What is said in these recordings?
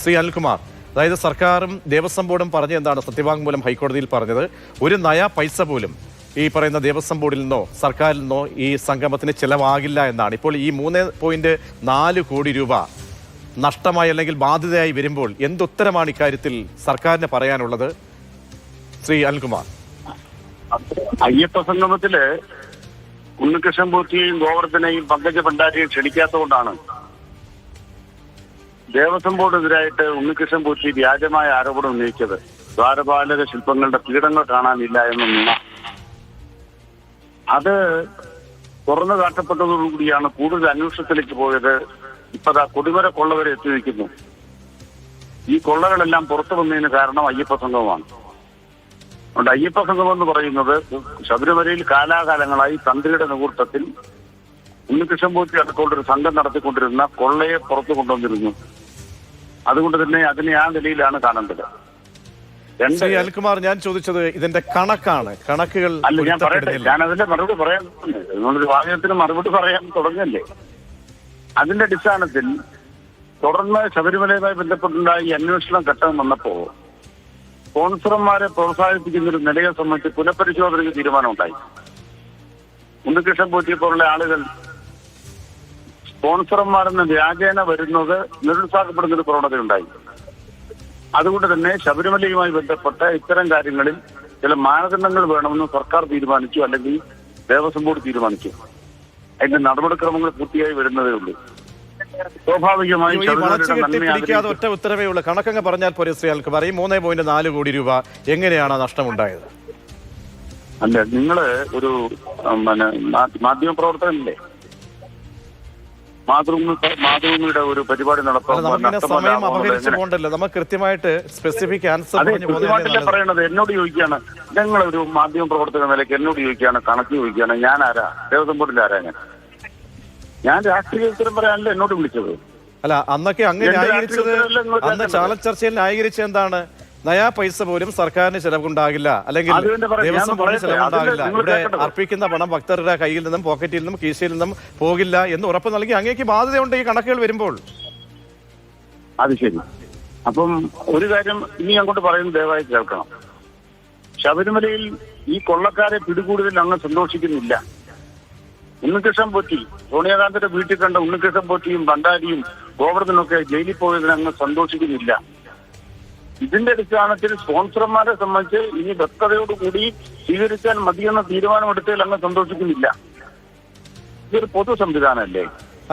ശ്രീ അനിൽകുമാർ, അതായത് സർക്കാരും ദേവസ്വം ബോർഡും പറഞ്ഞ എന്താണ് സത്യവാങ്മൂലം ഹൈക്കോടതിയിൽ പറഞ്ഞത്? ഒരു നയ പൈസ പോലും ഈ പറയുന്ന ദേവസ്വം ബോർഡിൽ നിന്നോ സർക്കാരിൽ നിന്നോ ഈ സംഗമത്തിന് ചിലവാകില്ല എന്നാണ്. ഇപ്പോൾ ഈ 3.4 കോടി രൂപ നഷ്ടമായി അല്ലെങ്കിൽ ബാധ്യതയായി വരുമ്പോൾ എന്തുത്തരമാണ് ഇക്കാര്യത്തിൽ സർക്കാരിന് പറയാനുള്ളത്? ശ്രീ അനിൽകുമാർ. അയ്യപ്പ സംഗമത്തില് ഉണ്ണികൃഷ്ണൻ പോറ്റിയെയും ഗോവർദ്ധനെയും പങ്കജ ഭണ്ഡാരിയെയും ക്ഷണിക്കാത്തതുകൊണ്ടാണ് ദേവസ്വം ബോർഡിനെതിരായിട്ട് ഉണ്ണികൃഷ്ണൻ പോറ്റി വ്യാജമായ ആരോപണം ഉന്നയിച്ചത്. ദ്വാരപാലക ശില്പങ്ങളുടെ പീഠങ്ങൾ കാണാനില്ല എന്ന അത് തുറന്നു കാട്ടപ്പെട്ടതോടുകൂടിയാണ് കൂടുതൽ അന്വേഷണത്തിലേക്ക് പോയത്. ഇപ്പതാ കൊടിമര കൊള്ള വരെ എത്തി നിൽക്കുന്നു. ഈ കൊള്ളകളെല്ലാം പുറത്തു വന്നതിന് കാരണം അയ്യപ്പ സംഗമമാണ്. അതുകൊണ്ട് അയ്യപ്പ സംഗമം എന്ന് പറയുന്നത് ശബരിമലയിൽ കാലാകാലങ്ങളായി തന്ത്രിയുടെ നേതൃത്വത്തിൽ ഉണ്ണികൃഷ്ണൻ പോറ്റി അടക്കമുള്ളൊരു സംഘം നടത്തിക്കൊണ്ടിരുന്ന കൊള്ളയെ പുറത്തു കൊണ്ടുവന്നിരുന്നു. അതുകൊണ്ട് തന്നെ അതിനെ ആ നിലയിലാണ് കാണേണ്ടത്. ശ്രീ അനിൽകുമാർ, ഞാൻ ചോദിച്ചത് ഇതിന്റെ കണക്കാണ്. കണക്കുകൾ അല്ല, ഞാൻ പറയട്ടെ, ഞാൻ അതിന്റെ മറുപടി പറയാൻ നിങ്ങളൊരു വാചകത്തിന് മറുപടി പറയാൻ തുടങ്ങല്ലേ. അതിന്റെ അടിസ്ഥാനത്തിൽ തുടർന്ന് ശബരിമലയുമായി ബന്ധപ്പെട്ടുണ്ടായ ഈ അന്വേഷണം ഘട്ടം വന്നപ്പോ സ്പോൺസർമാരെ പ്രോത്സാഹിപ്പിക്കുന്ന ഒരു നിലയെ സംബന്ധിച്ച് പുനഃപരിശോധനയ്ക്ക് തീരുമാനമുണ്ടായി. ഉണ്ണികൃഷ്ണൻ പോറ്റിയെ പോലുള്ള ആളുകൾ സ്പോൺസർമാരെന്ന് വ്യാജേന വരുന്നത് നിരുത്സാഹപ്പെടുന്ന ഒരു പ്രവണതയുണ്ടായി. അതുകൊണ്ട് തന്നെ ശബരിമലയുമായി ബന്ധപ്പെട്ട ഇത്തരം കാര്യങ്ങളിൽ ചില മാനദണ്ഡങ്ങൾ വേണമെന്ന് സർക്കാർ തീരുമാനിച്ചു, അല്ലെങ്കിൽ ദേവസ്വം ബോർഡ് തീരുമാനിച്ചു. അതിന്റെ നടപടിക്രമങ്ങൾ പൂർത്തിയായി വരുന്നതേ ഉള്ളൂ. സ്വാഭാവികമായും ഒറ്റ ഉത്തരവേ ഉള്ളൂ. കണക്കങ്ങ് പറഞ്ഞാൽ പോരെ ശ്രീ അനിൽകുമാർ. ഈ 3.4 കോടി രൂപ എങ്ങനെയാണ് നഷ്ടമുണ്ടായത്? അല്ല, നിങ്ങള് ഒരു മാധ്യമ പ്രവർത്തകനല്ലേ? മാതൃഭൂമിയുടെ ഒരു പരിപാടി സമയം അപഹരിച്ചു പോകണ്ടല്ലോ, നമുക്ക് കൃത്യമായിട്ട് സ്പെസിഫിക് ആൻസർ പറയണത്. എന്നോട് ചോദിക്കുകയാണ്, ഞങ്ങളൊരു മാധ്യമ പ്രവർത്തക നിലയ്ക്ക് എന്നോട് ചോദിക്കുകയാണ്, കണക്ക് ചോദിക്കുകയാണ്. ഞാൻ ആരാ? ദേവസ്വം ബോർഡിൽ ആരാ? ഞാൻ രാഷ്ട്രീയ ഉത്തരം പറയാനല്ല എന്നോട് വിളിച്ചത്. അല്ല, അന്നൊക്കെ അങ്ങ് ന്യായീകരിച്ചത്, അന്ന് ചാനൽ ചർച്ചയിൽ ന്യായീകരിച്ചത് എന്താണ്? നയാ പൈസ പോലും സർക്കാരിന് ചിലവുണ്ടാകില്ല, അല്ലെങ്കിൽ ദേവസ്വം ബോർഡിന് ചിലവുണ്ടാകില്ല. ഇവിടെ അർപ്പിക്കുന്ന പണം ഭക്തരുടെ കയ്യിൽ നിന്നും പോക്കറ്റിൽ നിന്നും കീശയിൽ നിന്നും പോകില്ല എന്ന് ഉറപ്പ് നൽകി അങ്ങേക്ക് ബാധ്യതയുണ്ട് ഈ കണക്കുകൾ വരുമ്പോൾ. അത് ശരി. അപ്പം ഒരു കാര്യം ഇനി അങ്ങോട്ട് പറയുന്നത് ദയവായി കേൾക്കണം. ശബരിമലയിൽ ഈ കൊള്ളക്കാരെ പിടികൂടുതൽ അങ്ങ് സന്തോഷിക്കുന്നില്ല. ഉണ്ണികൃഷ്ണൻ പോറ്റി, സോണിയാഗാന്ധിയുടെ വീട്ടിൽ കണ്ട ഉണ്ണികൃഷ്ണൻ പോറ്റിയും ഭണ്ഡാരിയും ഗോവർദ്ധനൊക്കെ ജയിലിൽ പോയതിന് അങ്ങ് സന്തോഷിക്കുന്നില്ല. ഇതിന്റെ അടിസ്ഥാനത്തിൽ സ്പോൺസർമാരെ സംബന്ധിച്ച് ഇനി വ്യക്തതയോടുകൂടി സ്വീകരിച്ചാൽ മതിയെന്ന തീരുമാനമെടുത്തതിൽ അങ്ങ് സന്തോഷിക്കുന്നില്ല. ഇതൊരു പൊതു സംവിധാനമല്ലേ?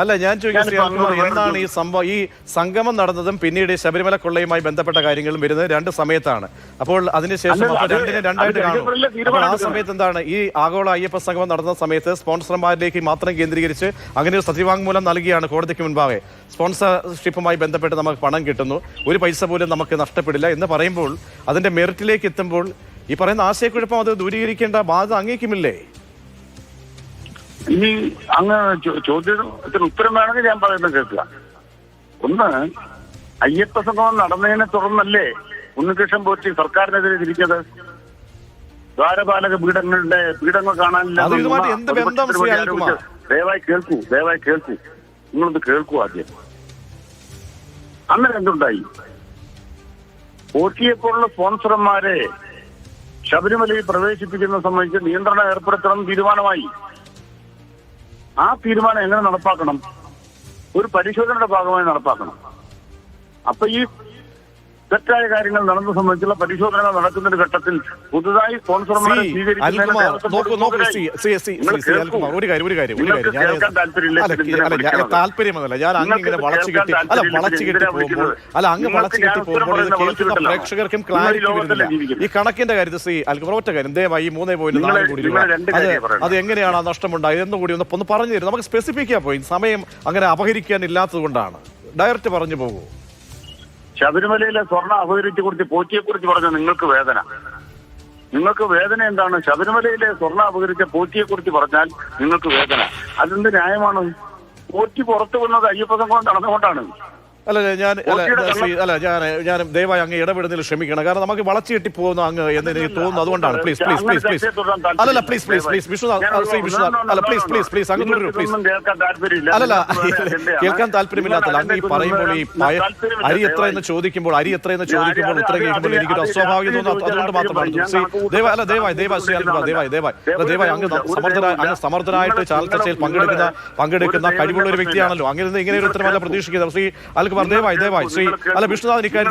അല്ല, ഞാൻ ചോദിക്കുന്നത് എന്താണ് ഈ സംഭവം? ഈ സംഗമം നടന്നതും പിന്നീട് ശബരിമല കൊള്ളയുമായി ബന്ധപ്പെട്ട കാര്യങ്ങളും വരുന്നത് രണ്ട് സമയത്താണ്. അപ്പോൾ അതിനുശേഷം രണ്ടിനെ രണ്ടായിട്ട് കാണും. അപ്പോൾ ആ സമയത്ത് എന്താണ് ഈ ആഗോള അയ്യപ്പ സംഗമം നടന്ന സമയത്ത് സ്പോൺസർമാരിലേക്ക് മാത്രം കേന്ദ്രീകരിച്ച് അങ്ങനെ ഒരു സത്യവാങ്മൂലം നൽകിയാണ് കോടതിക്ക് മുൻപാകെ. സ്പോൺസർഷിപ്പുമായി ബന്ധപ്പെട്ട് നമുക്ക് പണം കിട്ടുന്നു, ഒരു പൈസ പോലും നമുക്ക് നഷ്ടപ്പെടില്ല എന്ന് പറയുമ്പോൾ അതിന്റെ മെറിറ്റിലേക്ക് എത്തുമ്പോൾ ഈ പറയുന്ന ആശയക്കുഴപ്പം അത് ദൂരീകരിക്കേണ്ട ബാധ്യത അങ്ങേക്കുമില്ലേ? ഇനി അങ്ങ് ചോദ്യത്തിന് ഉത്തരം വേണമെങ്കിൽ ഞാൻ പറയുന്നത് കേൾക്കുക. ഒന്ന്, അയ്യപ്പ സംഗമം നടന്നതിനെ തുടർന്നല്ലേ ഉണ്ണികൃഷ്ണൻ പോറ്റി സർക്കാരിനെതിരെ തിരിച്ചത്? ദ്വാരപാലക പീഠങ്ങൾ കാണാനില്ല. ദയവായി കേൾക്കൂ. നിങ്ങളൊന്ന് കേൾക്കൂ ആദ്യം. അന്നേരം എന്തുണ്ടായി? പോറ്റിയെപ്പോലുള്ള സ്പോൺസർമാരെ ശബരിമലയിൽ പ്രവേശിപ്പിക്കുന്ന സംബന്ധിച്ച് നിയന്ത്രണം ഏർപ്പെടുത്തണം തീരുമാനമായി. ആ തീരുമാനം എങ്ങനെ നടപ്പാക്കണം? ഒരു പരിശോധനയുടെ ഭാഗമായി നടപ്പാക്കണം. അപ്പൊ ഈ തെറ്റായ കാര്യങ്ങൾ നടന്ന സംബന്ധിച്ചുള്ള പരിശോധനകൾ നടക്കുന്ന ഒരു ഘട്ടത്തിൽ പുതുതായി സ്പോൺസർമാരെ താല്പര്യമല്ല, ഞാൻ അങ്ങനെ വളച്ചു കെട്ടി പോകുമ്പോൾ പ്രേക്ഷകർക്കും ക്ലാരിറ്റി വരുന്നില്ല ഈ കണക്കിന്റെ കാര്യത്തിൽ. ശ്രീ അനിൽകുമാർ, ഒറ്റ കാര്യം ദയവായി 3.4 കോടി രൂപ അത് എങ്ങനെയാണ് ആ നഷ്ടമുണ്ടായത് എന്ന് കൂടി ഒന്ന് പറഞ്ഞു തരും. നമുക്ക് സ്പെസിഫിക്കാ പോയി, സമയം അങ്ങനെ അപഹരിക്കാൻ ഇല്ലാത്തത് കൊണ്ടാണ്. ഡയറക്റ്റ് പറഞ്ഞു പോകൂ. ശബരിമലയിലെ സ്വർണം അപഹരിച്ചു കുറിച്ച് പോറ്റിയെ കുറിച്ച് പറഞ്ഞ നിങ്ങൾക്ക് വേദന എന്താണ്? ശബരിമലയിലെ സ്വർണം അപഹരിച്ച പോറ്റിയെ കുറിച്ച് പറഞ്ഞാൽ നിങ്ങൾക്ക് വേദന. അതെന്ത് ന്യായമാണ്? പോറ്റി പുറത്തു വന്നത് അയ്യപ്പ സംഗമം നടന്നുകൊണ്ടാണ്. അല്ല ഞാൻ ദയവായി അങ്ങ് ഇടപെടുന്നതിൽ ക്ഷമിക്കണം. കാരണം നമുക്ക് വളച്ചിട്ടി പോകുന്ന അങ്ങ് എന്ന് എനിക്ക് തോന്നുന്നു. അതുകൊണ്ടാണ് പ്ലീസ് അല്ലല്ല പ്ലീസ് വിഷ്ണുനാഥ് അല്ല പ്ലീസ് അങ്ങ് തുടരൂ പ്ലീസ്. അല്ലല്ല കേൾക്കാൻ താല്പര്യമില്ലാത്തല്ല. അങ്ങ് ഈ പറയുമ്പോൾ ഈ അരി എത്ര എന്ന് ചോദിക്കുമ്പോൾ ഉത്തരം കേൾക്കുമ്പോൾ എനിക്കൊരു അസ്വാഭാവികം തോന്നുന്നു. അതുകൊണ്ട് മാത്രം പറഞ്ഞു. ദയവായി അങ്ങ് സമർത്ഥനായിട്ട് ചാനൽ ചർച്ചയിൽ പങ്കെടുക്കുന്ന കഴിവുള്ള ഒരു വ്യക്തിയാണല്ലോ. അങ്ങനെ ഇങ്ങനെ ഒരു ഉത്തരമല്ല പ്രതീക്ഷിക്കുന്നത്. ശ്രീ അൽകുമാർ ദയവായി ശ്രീ വിഷ്ണുനാഥൻ ഇക്കാര്യത്തിൽ